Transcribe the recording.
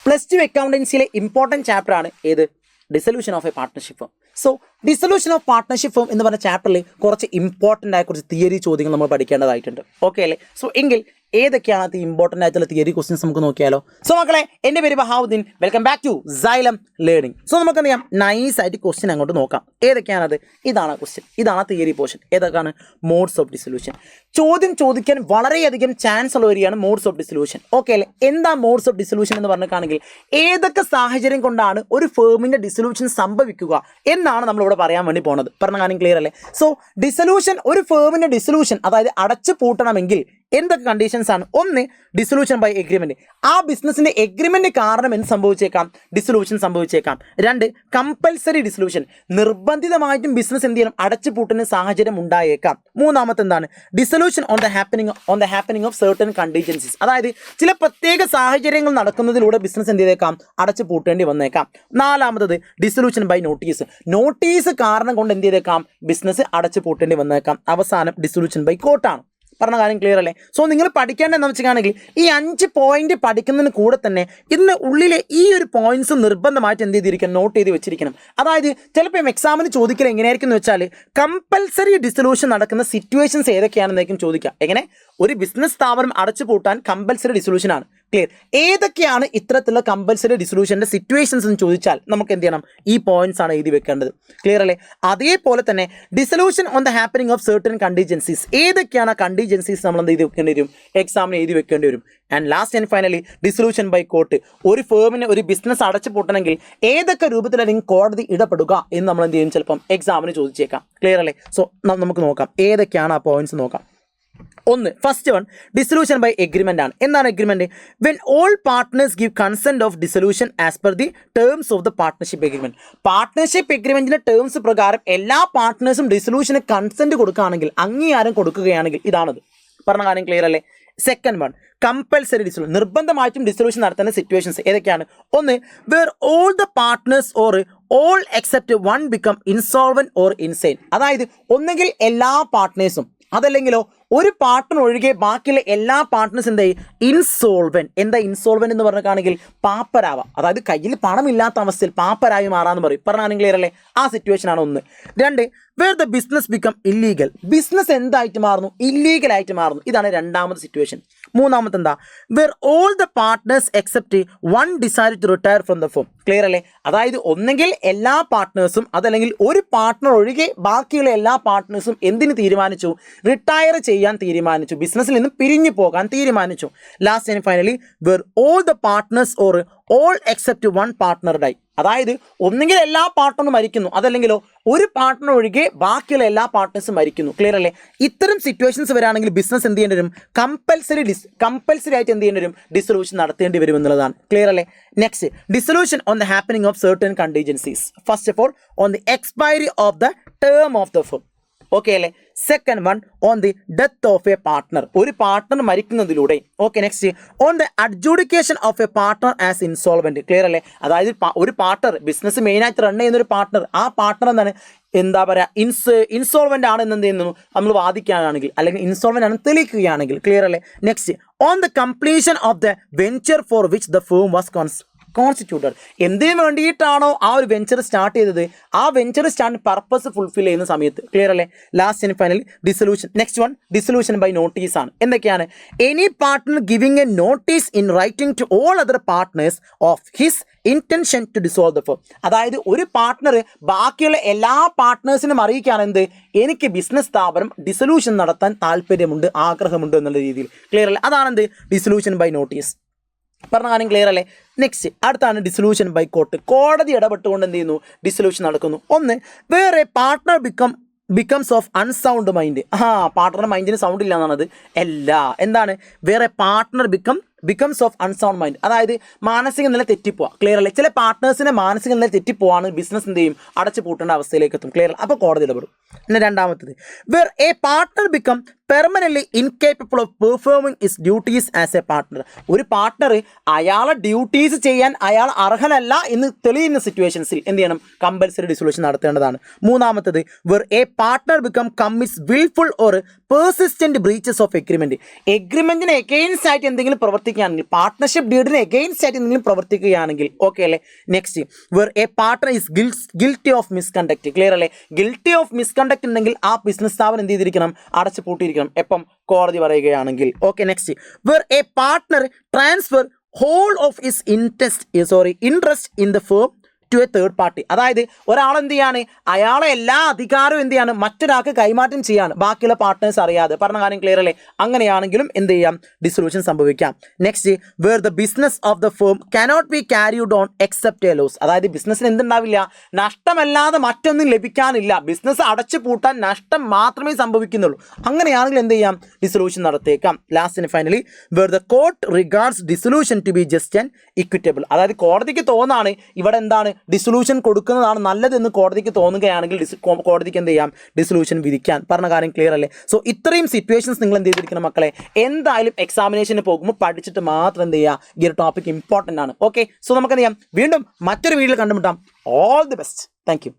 Plus two അക്കൗണ്ടൻസിയിലെ important chapter ആണ് ഏത്? Dissolution of A partnership firm. So dissolution of partnership firm എന്ന് പറഞ്ഞ ചാപ്റ്ററിൽ കുറച്ച് ഇമ്പോർട്ടൻ്റ് ആയ കുറച്ച് തിയറി ചോദ്യങ്ങൾ നമ്മൾ പഠിക്കേണ്ടതായിട്ടുണ്ട്. ഓക്കെ അല്ലേ? സോ എങ്കിൽ ഏതൊക്കെയാണ് അത് ഇമ്പോർട്ടൻ്റ് ആയിട്ടുള്ള തിയറി ക്വസ്റ്റ്യൻസ് നമുക്ക് നോക്കിയാലോ? സോ മക്കളെ, എൻ്റെ പേര് Bahauddin. Welcome back to Xylem learning. So നമുക്ക് എന്ത് ചെയ്യാം, നൈസായിട്ട് ക്വസ്റ്റ്യൻ അങ്ങോട്ട് നോക്കാം. ഏതൊക്കെയാണത്? ഇതാണ് ക്വസ്റ്റ്യൻ, ഇതാണ് തിയറി പോർഷൻ. ഏതൊക്കെയാണ്? Modes of dissolution. ചോദ്യം ചോദിക്കാൻ വളരെയധികം ചാൻസ് ഉള്ള വരികയാണ് മോഡ്സ് ഓഫ് ഡിസൊല്യൂഷൻ. ഓക്കെ അല്ലേ? എന്താ മോഡ്സ് ഓഫ് ഡിസൊല്യൂഷൻ എന്ന് പറഞ്ഞിട്ടാണെങ്കിൽ ഏതൊക്കെ സാഹചര്യം കൊണ്ടാണ് ഒരു ഫേമിൻ്റെ ഡിസൊല്യൂഷൻ സംഭവിക്കുക എന്നാണ് നമ്മളിവിടെ പറയാൻ വേണ്ടി പോകുന്നത്. പറഞ്ഞ കാര്യം ക്ലിയർ അല്ലേ? സോ ഡിസൊല്യൂഷൻ, ഒരു ഫേമിൻ്റെ ഡിസൊല്യൂഷൻ അതായത് അടച്ചു പൂട്ടണമെങ്കിൽ എന്തൊക്കെ കണ്ടീഷൻസ് ആണ്? ഒന്ന്, ഡിസൊല്യൂഷൻ ബൈ എഗ്രിമെൻറ്റ്. ആ ബിസിനസ്സിൻ്റെ എഗ്രിമെൻറ്റ് കാരണം എന്ത് സംഭവിച്ചേക്കാം? ഡിസൊല്യൂഷൻ സംഭവിച്ചേക്കാം. രണ്ട്, കമ്പൽസറി ഡിസൊല്യൂഷൻ. നിർബന്ധിതമായിട്ടും ബിസിനസ് എന്ത് ചെയ്യണം? അടച്ചു പൂട്ടുന്ന സാഹചര്യം ഉണ്ടായേക്കാം. മൂന്നാമത്തെ എന്താണ്? Dissolution on the happening of certain contingencies. അതായത് ചില പ്രത്യേക സാഹചര്യങ്ങൾ നടക്കുന്നതിലൂടെ ബിസിനസ് എന്ത് ചെയ്തേക്കാം? അടച്ചു പൂട്ടേണ്ടി വന്നേക്കാം. നാലാമത്തത് ഡിസൊല്യൂഷൻ ബൈ നോട്ടീസ്. നോട്ടീസ് കാരണം കൊണ്ട് എന്ത് ചെയ്തേക്കാം? ബിസിനസ് അടച്ചു പൂട്ടേണ്ടി വന്നേക്കാം. അവസാനം ഡിസൊല്യൂഷൻ ബൈ കോർട്ടാണ്. പറഞ്ഞ കാര്യം ക്ലിയർ അല്ലേ? സോ നിങ്ങൾ പഠിക്കേണ്ടതെന്ന് വെച്ചിട്ടാണെങ്കിൽ ഈ 5 പോയിന്റ് പഠിക്കുന്നതിന് കൂടെ തന്നെ ഇതിന് ഉള്ളിലെ ഈ ഒരു പോയിന്റ്സ് നിർബന്ധമായിട്ട് എന്ത് ചെയ്തിരിക്കണം? നോട്ട് ചെയ്ത് വെച്ചിരിക്കണം. അതായത് ചിലപ്പോൾ എക്സാമിന് ചോദിക്കൽ എങ്ങനെയായിരിക്കും എന്ന് വെച്ചാൽ കമ്പൽസറി ഡിസൊല്യൂഷൻ നടക്കുന്ന സിറ്റുവേഷൻസ് ഏതൊക്കെയാണെന്നായിരിക്കും ചോദിക്കുക. എങ്ങനെ? ഒരു ബിസിനസ് സ്ഥാപനം അടച്ചു പൂട്ടാൻ കമ്പൽസറി ഡിസൊല്യൂഷൻ ആണ്. ക്ലിയർ? ഏതൊക്കെയാണ് ഇത്തരത്തിലുള്ള കമ്പൽസറി ഡിസൊല്യൂഷൻ്റെ സിറ്റുവേഷൻസ് എന്ന് ചോദിച്ചാൽ നമുക്ക് എന്ത് ചെയ്യണം? ഈ പോയിന്റ്സ് ആണ് എഴുതി വെക്കേണ്ടത്. ക്ലിയർ അല്ലേ? അതേപോലെ തന്നെ dissolution on the happening of certain contingencies. ഏതൊക്കെയാണ് ആ കണ്ടീജൻസീസ് നമ്മൾ എന്ത് ചെയ്ത് വെക്കേണ്ടി വരും? എക്സാമിന് എഴുതി വെക്കേണ്ടി വരും. And last and finally dissolution by court. ഒരു ഫേമിന് ഒരു ബിസിനസ് അടച്ചു പൂട്ടണമെങ്കിൽ ഏതൊക്കെ രൂപത്തിലായിരിക്കും കോടതി ഇടപെടുക എന്ന് നമ്മൾ എന്ത് ചെയ്യും? ചിലപ്പം എക്സാമിന് ചോദിച്ചേക്കാം. ക്ലിയർ അല്ലേ? സോ നമുക്ക് നോക്കാം ഏതൊക്കെയാണ് ആ പോയിന്റ്സ് നോക്കാം. ഒന്ന്, first one dissolution by agreement ആണ്. എന്താണ് agreement? When all partners give consent of dissolution as per the terms of the partnership agreement. Partnership എഗ്രിമെൻറ്റിൻ്റെ ടേംസ് പ്രകാരം എല്ലാ പാർട്ട്നേഴ്സും ഡിസൊല്യൂഷന് കൺസെൻറ്റ് കൊടുക്കുകയാണെങ്കിൽ, അംഗീകാരം കൊടുക്കുകയാണെങ്കിൽ, ഇതാണത്. പറഞ്ഞ കാര്യം ക്ലിയർ അല്ലേ? Second one, compulsory dissolution. നിർബന്ധമായിട്ടും ഡിസൊല്യൂഷൻ നടത്തുന്ന സിറ്റുവേഷൻസ് ഏതൊക്കെയാണ്? ഒന്ന്, where all the partners or all except one become insolvent or insane. അതായത് ഒന്നുകിൽ എല്ലാ പാർട്ട്നേഴ്സും, അതല്ലെങ്കിലോ ഒരു പാർട്ട്ണർ ഒഴികെ ബാക്കിയുള്ള എല്ലാ പാർട്ട്നേഴ്സ് എന്തായി? ഇൻസോൾവെൻറ്റ്. എന്താ ഇൻസോൾവെൻറ്റ് എന്ന് പറഞ്ഞിട്ടാണെങ്കിൽ പാപ്പരാവാം. അതായത് കയ്യിൽ പണമില്ലാത്ത അവസ്ഥയിൽ പാപ്പരായി മാറാമെന്ന് പറയും. പറഞ്ഞാൽ ക്ലിയർ അല്ലേ? ആ സിറ്റുവേഷനാണ് ഒന്ന്. രണ്ട്, where the business become illegal. Business എന്തായിട്ട് മാറുന്നു? ഇല്ലീഗലായിട്ട് മാറുന്നു. ഇതാണ് രണ്ടാമത്തെ സിറ്റുവേഷൻ. മൂന്നാമത്തെ എന്താ? Where all the partners except one decide to retire from the firm. Clear അല്ലേ? അതായത് ഒന്നെങ്കിൽ എല്ലാ പാർട്ട്നേഴ്സും, അതല്ലെങ്കിൽ ഒരു പാർട്ട്ണർ ഒഴികെ ബാക്കിയുള്ള എല്ലാ പാർട്ട്നേഴ്സും എന്തിന് തീരുമാനിച്ചു? റിട്ടയർ ചെയ്യാൻ തീരുമാനിച്ചു. ബിസിനസ്സിൽ നിന്ന് പിരിഞ്ഞു പോകാൻ തീരുമാനിച്ചു. Last and finally where all the partners or all except one partner die. അതായത് ഒന്നുകിൽ എല്ലാ പാർട്ട്ണറും മരിക്കുന്നു, അതല്ലെങ്കിലോ ഒരു പാർട്ട്ണർ ഒഴികെ ബാക്കിയുള്ള എല്ലാ പാർട്ട്നേഴ്സും മരിക്കുന്നു. ക്ലിയർ അല്ലേ? ഇത്തരം സിറ്റുവേഷൻസ് വരാണെങ്കിൽ ബിസിനസ് എന്ത് ചെയ്യേണ്ടി വരും? കമ്പൽസറി ആയിട്ട് എന്ത് ചെയ്യേണ്ടി വരും? ഡിസൊല്യൂഷൻ നടത്തേണ്ടി വരും എന്നുള്ളതാണ്. ക്ലിയർ അല്ലേ? Next, dissolution on the happening of certain contingencies. First of all on the expiry of the term of the firm. Okay അല്ലേ? Second one, on the death of a partner. ഒരു partner മരിക്കുന്നതിലൂടെ. Okay, next, on the adjudication of a partner as insolvent. Clear അല്ലേ? അതായത് ഒരു partner, business മെയിനായിട്ട് run ചെയ്യുന്ന ഒരു partner, ആ പാർട്ട്ണർ എന്താണ്? എന്താ പറയുക? ഇൻസോൾവെൻ്റ് ആണ് എന്ന് ചെയ്യുന്നു നമ്മൾ വാദിക്കുകയാണെങ്കിൽ, അല്ലെങ്കിൽ ഇൻസോൾവെൻ്റ് ആണ് തെളിയിക്കുകയാണെങ്കിൽ. ക്ലിയർ അല്ലേ? Next, on the completion of the venture for which the firm was constituted. എന്തിനു വേണ്ടിയിട്ടാണോ ആ ഒരു വെഞ്ചർ സ്റ്റാർട്ട് ചെയ്തത്, ആ വെഞ്ചർ സ്റ്റാർട്ട് പർപ്പസ് ഫുൾഫിൽ ചെയ്യുന്ന സമയത്ത്. ക്ലിയർ അല്ലേ? Last and finally dissolution. Next one, dissolution by notice ആണ്. എന്തൊക്കെയാണ്? Any partner giving a notice in writing to all other partners of his intention to dissolve the firm. അതായത് ഒരു partner ബാക്കിയുള്ള എല്ലാ പാർട്ട്നേഴ്സിനും അറിയിക്കുകയാണ് എന്ത്? എനിക്ക് ബിസിനസ് സ്ഥാപനം ഡിസൊല്യൂഷൻ നടത്താൻ താല്പര്യമുണ്ട്, ആഗ്രഹമുണ്ട് എന്നുള്ള രീതിയിൽ. ക്ലിയർ അല്ലേ? അതാണെന്ത്? Dissolution by notice. പറഞ്ഞ കാര്യം ക്ലിയർ അല്ലേ? നെക്സ്റ്റ്, അടുത്താണ് ഡിസൊല്യൂഷൻ ബൈ കോർട്ട്. കോടതി ഇടപെട്ടുകൊണ്ട് എന്ത് ചെയ്യുന്നു? ഡിസൊല്യൂഷൻ നടക്കുന്നു. ഒന്ന്, where partner becomes of unsound mind. Partner മൈൻഡിന് സൗണ്ട് ഇല്ല എന്നാണത്. എന്താണ്? Where partner becomes of unsound mind. അതായത് മാനസിക നില തെറ്റിപ്പോവാം. ക്ലിയർ അല്ലേ? ചില പാർട്ട്നേഴ്സിനെ മാനസിക നില തെറ്റിപ്പോവാണ് ബിസിനസ് എന്ത് ചെയ്യും? അടച്ചു പൂട്ടേണ്ട അവസ്ഥയിലേക്ക് എത്തും. ക്ലിയർ? അപ്പോൾ കോടതി ഇടപെടും. പിന്നെ രണ്ടാമത്തത്, where a partner become permanently incapable of performing his duties as a partner. ഒരു പാർട്ട്ണർ അയാളെ ഡ്യൂട്ടീസ് ചെയ്യാൻ അയാൾ അർഹനല്ല എന്ന് തെളിയുന്ന സിറ്റുവേഷൻസിൽ എന്ത് ചെയ്യണം? കമ്പൽസറി ഡിസൊല്യൂഷൻ നടത്തേണ്ടതാണ്. മൂന്നാമത്തത് where a partner become commits wilful or persistent breaches of agreement. എഗ്രിമെന്റിന് എഗെയിൻസ്റ്റ് ആയിട്ട് എന്തെങ്കിലും പ്രവർത്തിക്കുകയാണെങ്കിൽ, പാർട്ട്ണർഷിപ്പ് ഡീഡിന് എഗെയിൻസ്റ്റ് ആയിട്ട് എന്തെങ്കിലും പ്രവർത്തിക്കുകയാണെങ്കിൽ, ഓക്കെ അല്ലേ? Next where a partner is guilty of misconduct. Clear അല്ലേ? ഗിൽറ്റി ഓഫ് മിസ്കണ്ടക്ട് ഉണ്ടെങ്കിൽ ആ ബിസിനസ് സ്ഥാപനം എന്ത് ചെയ്തിരിക്കണം? അടച്ചു പൂട്ടിയിരിക്കണം. എപ്പം? കോടതി പറയുകയാണെങ്കിൽ. Okay, next where a partner transfer whole of his interest in the firm to a third party. അതായത് ഒരാൾ എന്ത് ചെയ്യാണ്? അയാളെ എല്ലാ അധികാരവും എന്ത് ചെയ്യാണ്? മറ്റൊരാൾക്ക് കൈമാറ്റം ചെയ്യാണ്, ബാക്കിയുള്ള പാർട്ട്നേഴ്സ് അറിയാതെ. പറഞ്ഞ കാര്യം ക്ലിയർ അല്ലേ? അങ്ങനെയാണെങ്കിലും എന്ത് ചെയ്യാം? ഡിസൊല്യൂഷൻ സംഭവിക്കാം. Next where the business of the firm cannot be carried on except a loss. അതായത് ബിസിനസ്സിന് എന്തുണ്ടാവില്ല? നഷ്ടമല്ലാതെ മറ്റൊന്നും ലഭിക്കാനില്ല. ബിസിനസ് അടച്ചു പൂട്ടാൻ നഷ്ടം മാത്രമേ സംഭവിക്കുന്നുള്ളൂ. അങ്ങനെയാണെങ്കിൽ എന്ത് ചെയ്യാം? ഡിസൊല്യൂഷൻ നടത്തിയേക്കാം. ലാസ്റ്റിന് finally where the court regards dissolution to be just and equitable. അതായത് കോടതിക്ക് തോന്നാണ് ഇവിടെ എന്താണ് ഡിസൊല്യൂഷൻ കൊടുക്കുന്നതാണ് നല്ലതെന്ന് കോടതിക്ക് തോന്നുകയാണെങ്കിൽ കോടതിക്ക് എന്ത് ചെയ്യാം? ഡിസൊല്യൂഷൻ വിധിക്കാൻ. പറഞ്ഞ കാര്യം ക്ലിയർ അല്ലേ? സോ ഇത്രയും സിറ്റുവേഷൻസ് നിങ്ങൾ എന്ത് ചെയ്തിരിക്കണം മക്കളെ? എന്തായാലും എക്സാമിനേഷന് പോകുമ്പോൾ പഠിച്ചിട്ട് മാത്രം എന്ത് ചെയ്യുക? ഈ ഒരു ടോപ്പിക് ഇമ്പോർട്ടൻ്റ് ആണ്. ഓക്കെ, സോ നമുക്ക് എന്ത് ചെയ്യാം? വീണ്ടും മറ്റൊരു വീഡിയോയിൽ കണ്ടുമുട്ടാം. All the best. Thank you.